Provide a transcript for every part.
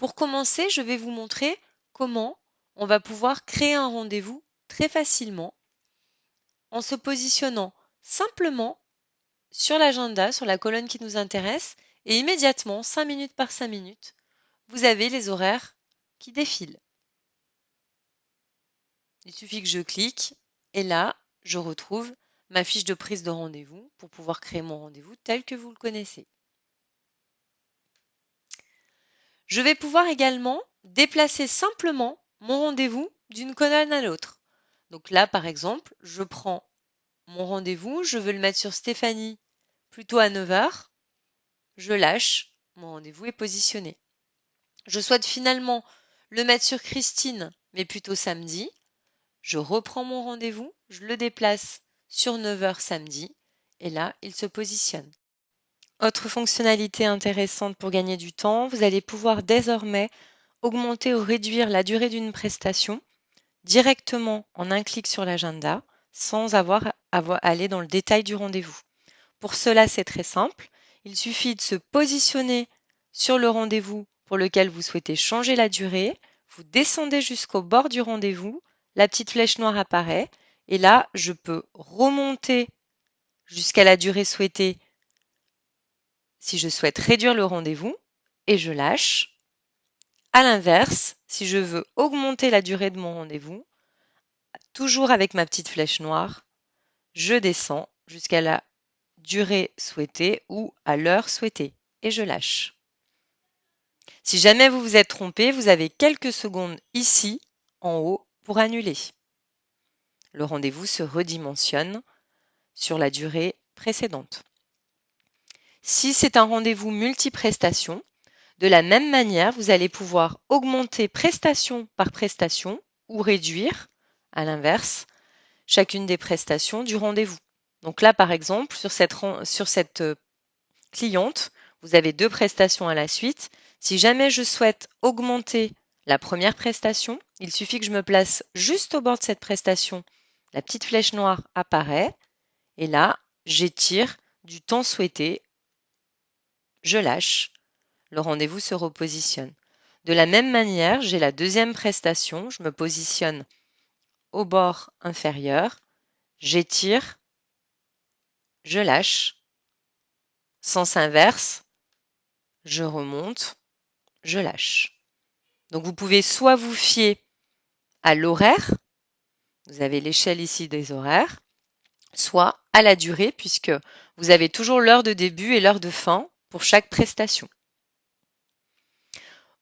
Pour commencer, je vais vous montrer comment on va pouvoir créer un rendez-vous très facilement en se positionnant simplement sur l'agenda, sur la colonne qui nous intéresse, et immédiatement, 5 minutes par 5 minutes, vous avez les horaires qui défilent. Il suffit que je clique et là, je retrouve ma fiche de prise de rendez-vous pour pouvoir créer mon rendez-vous tel que vous le connaissez. Je vais pouvoir également déplacer simplement mon rendez-vous d'une colonne à l'autre. Donc là, par exemple, je prends mon rendez-vous, je veux le mettre sur Stéphanie plutôt à 9 heures. Je lâche, mon rendez-vous est positionné. Je souhaite finalement le mettre sur Christine, mais plutôt samedi. Je reprends mon rendez-vous, je le déplace sur 9 heures samedi, et là, il se positionne. Autre fonctionnalité intéressante pour gagner du temps, vous allez pouvoir désormais augmenter ou réduire la durée d'une prestation directement en un clic sur l'agenda, sans avoir à aller dans le détail du rendez-vous. Pour cela, c'est très simple. Il suffit de se positionner sur le rendez-vous pour lequel vous souhaitez changer la durée. Vous descendez jusqu'au bord du rendez-vous, la petite flèche noire apparaît, et là, je peux remonter jusqu'à la durée souhaitée si je souhaite réduire le rendez-vous, et je lâche. À l'inverse, si je veux augmenter la durée de mon rendez-vous, toujours avec ma petite flèche noire, je descends jusqu'à la durée souhaitée ou à l'heure souhaitée et je lâche. Si jamais vous vous êtes trompé, vous avez quelques secondes ici en haut pour annuler. Le rendez-vous se redimensionne sur la durée précédente. Si c'est un rendez-vous multiprestation, de la même manière, vous allez pouvoir augmenter prestation par prestation ou réduire, à l'inverse, chacune des prestations du rendez-vous. Donc là, par exemple, sur cette cliente, vous avez 2 prestations à la suite. Si jamais je souhaite augmenter la première prestation, il suffit que je me place juste au bord de cette prestation. La petite flèche noire apparaît et là, j'étire du temps souhaité. Je lâche. Le rendez-vous se repositionne. De la même manière, j'ai la deuxième prestation. Je me positionne au bord inférieur. J'étire. Je lâche. Sens inverse. Je remonte. Je lâche. Donc vous pouvez soit vous fier à l'horaire, vous avez l'échelle ici des horaires, soit à la durée, puisque vous avez toujours l'heure de début et l'heure de fin pour chaque prestation.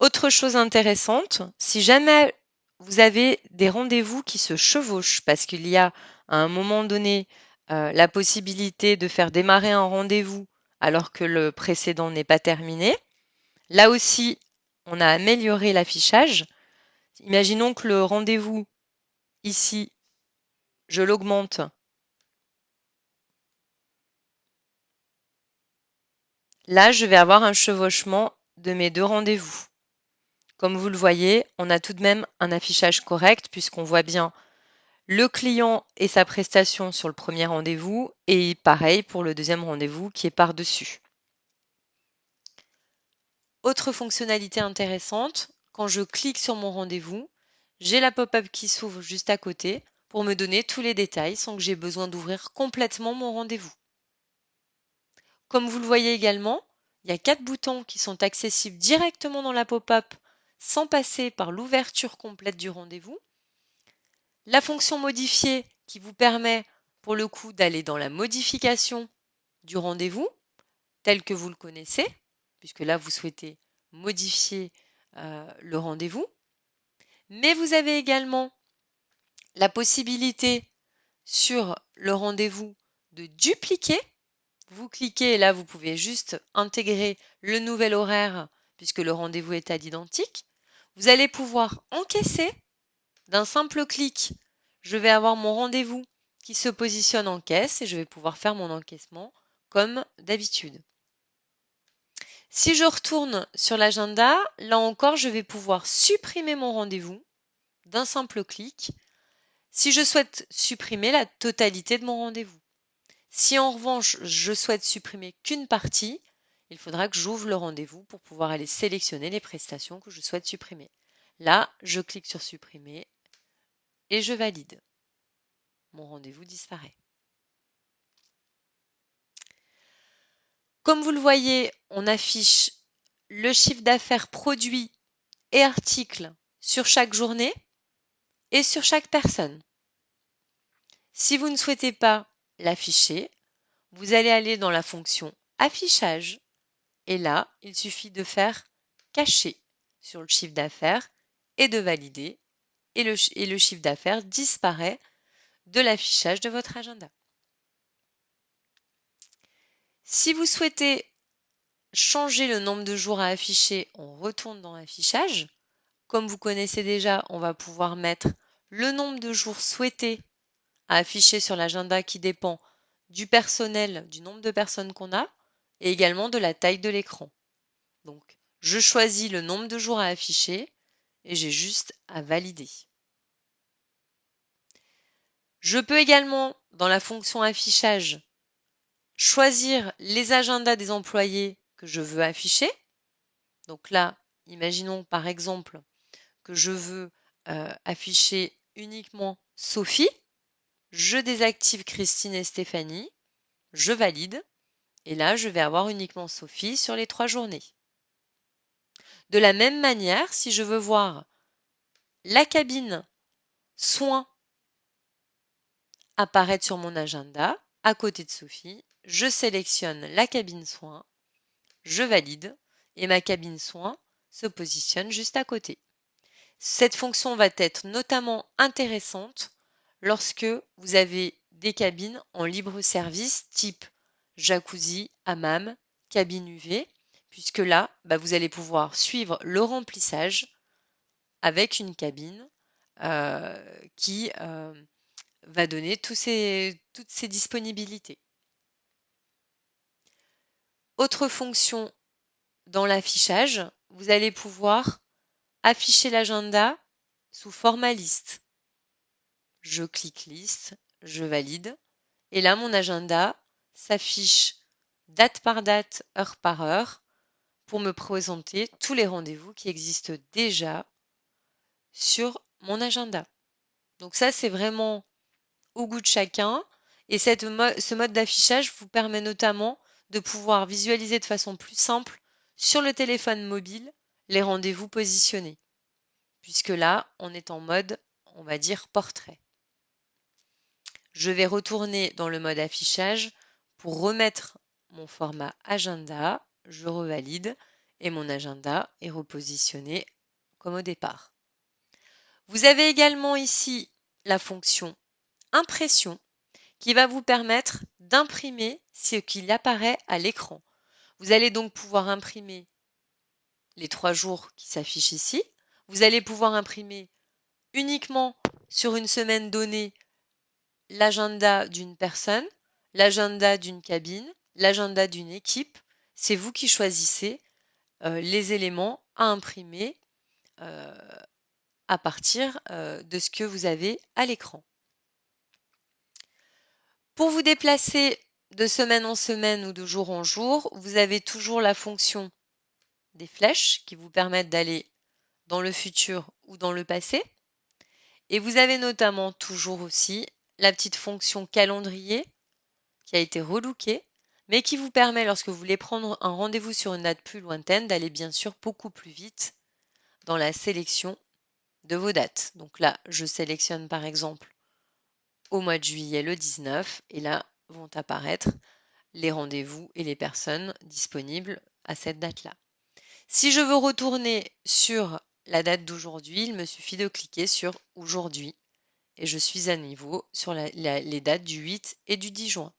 Autre chose intéressante, si jamais vous avez des rendez-vous qui se chevauchent, parce qu'il y a à un moment donné la possibilité de faire démarrer un rendez-vous alors que le précédent n'est pas terminé, là aussi, on a amélioré l'affichage. Imaginons que le rendez-vous ici, je l'augmente. Là, je vais avoir un chevauchement de mes 2 rendez-vous. Comme vous le voyez, on a tout de même un affichage correct puisqu'on voit bien le client et sa prestation sur le premier rendez-vous et pareil pour le deuxième rendez-vous qui est par-dessus. Autre fonctionnalité intéressante, quand je clique sur mon rendez-vous, j'ai la pop-up qui s'ouvre juste à côté pour me donner tous les détails sans que j'ai besoin d'ouvrir complètement mon rendez-vous. Comme vous le voyez également, il y a 4 boutons qui sont accessibles directement dans la pop-up sans passer par l'ouverture complète du rendez-vous. La fonction modifier qui vous permet pour le coup d'aller dans la modification du rendez-vous tel que vous le connaissez, puisque là vous souhaitez modifier le rendez-vous. Mais vous avez également la possibilité sur le rendez-vous de dupliquer. Vous cliquez et là vous pouvez juste intégrer le nouvel horaire puisque le rendez-vous est à l'identique. Vous allez pouvoir encaisser d'un simple clic. Je vais avoir mon rendez-vous qui se positionne en caisse et je vais pouvoir faire mon encaissement comme d'habitude. Si je retourne sur l'agenda, là encore, je vais pouvoir supprimer mon rendez-vous d'un simple clic si je souhaite supprimer la totalité de mon rendez-vous. Si en revanche, je souhaite supprimer qu'une partie, il faudra que j'ouvre le rendez-vous pour pouvoir aller sélectionner les prestations que je souhaite supprimer. Là, je clique sur supprimer et je valide. Mon rendez-vous disparaît. Comme vous le voyez, on affiche le chiffre d'affaires produit et article sur chaque journée et sur chaque personne. Si vous ne souhaitez pas l'afficher, vous allez aller dans la fonction affichage et là, il suffit de faire cacher sur le chiffre d'affaires et de valider et le chiffre d'affaires disparaît de l'affichage de votre agenda. Si vous souhaitez changer le nombre de jours à afficher, on retourne dans l'affichage. Comme vous connaissez déjà, on va pouvoir mettre le nombre de jours souhaités à afficher sur l'agenda qui dépend du personnel, du nombre de personnes qu'on a et également de la taille de l'écran. Donc, je choisis le nombre de jours à afficher et j'ai juste à valider. Je peux également, dans la fonction affichage, choisir les agendas des employés que je veux afficher. Donc là, imaginons par exemple que je veux afficher uniquement Sophie. Je désactive Christine et Stéphanie. Je valide. Et là, je vais avoir uniquement Sophie sur les 3 journées. De la même manière, si je veux voir la cabine soins apparaître sur mon agenda, à côté de Sophie, je sélectionne la cabine soins, je valide et ma cabine soins se positionne juste à côté. Cette fonction va être notamment intéressante lorsque vous avez des cabines en libre service type jacuzzi, hammam, cabine UV, puisque là, vous allez pouvoir suivre le remplissage avec une cabine qui va donner toutes ces disponibilités. Autre fonction dans l'affichage, vous allez pouvoir afficher l'agenda sous format liste. Je clique liste, je valide, et là mon agenda s'affiche date par date, heure par heure, pour me présenter tous les rendez-vous qui existent déjà sur mon agenda. Donc ça, c'est vraiment au goût de chacun. Et ce mode d'affichage vous permet notamment de pouvoir visualiser de façon plus simple sur le téléphone mobile les rendez-vous positionnés. Puisque là, on est en mode, on va dire, portrait. Je vais retourner dans le mode affichage pour remettre mon format agenda. Je revalide et mon agenda est repositionné comme au départ. Vous avez également ici la fonction impression qui va vous permettre d'imprimer ce qu'il apparaît à l'écran. Vous allez donc pouvoir imprimer les 3 jours qui s'affichent ici. Vous allez pouvoir imprimer uniquement sur une semaine donnée l'agenda d'une personne, l'agenda d'une cabine, l'agenda d'une équipe. C'est vous qui choisissez les éléments à imprimer à partir de ce que vous avez à l'écran. Pour vous déplacer de semaine en semaine ou de jour en jour, vous avez toujours la fonction des flèches qui vous permettent d'aller dans le futur ou dans le passé. Et vous avez notamment toujours aussi la petite fonction calendrier qui a été relookée, mais qui vous permet, lorsque vous voulez prendre un rendez-vous sur une date plus lointaine, d'aller bien sûr beaucoup plus vite dans la sélection de vos dates. Donc là, je sélectionne par exemple au mois de juillet le 19 et là vont apparaître les rendez-vous et les personnes disponibles à cette date-là. Si je veux retourner sur la date d'aujourd'hui, il me suffit de cliquer sur aujourd'hui et je suis à nouveau sur les dates du 8 et du 10 juin.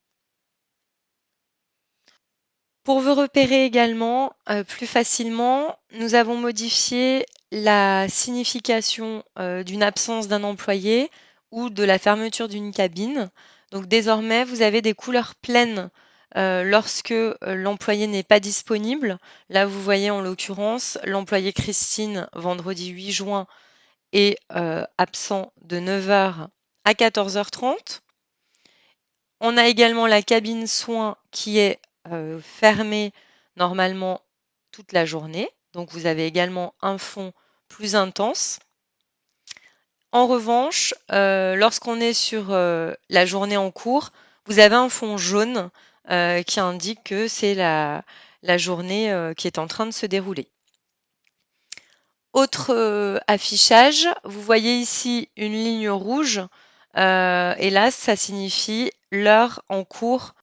Pour vous repérer également plus facilement, nous avons modifié la signification d'une absence d'un employé ou de la fermeture d'une cabine. Donc désormais, vous avez des couleurs pleines lorsque l'employé n'est pas disponible. Là, vous voyez en l'occurrence l'employé Christine, vendredi 8 juin, est absent de 9h à 14h30. On a également la cabine soins qui est fermée normalement toute la journée. Donc vous avez également un fond plus intense. En revanche, lorsqu'on est sur la journée en cours, vous avez un fond jaune qui indique que c'est la journée qui est en train de se dérouler. Autre affichage, vous voyez ici une ligne rouge et là, ça signifie l'heure en cours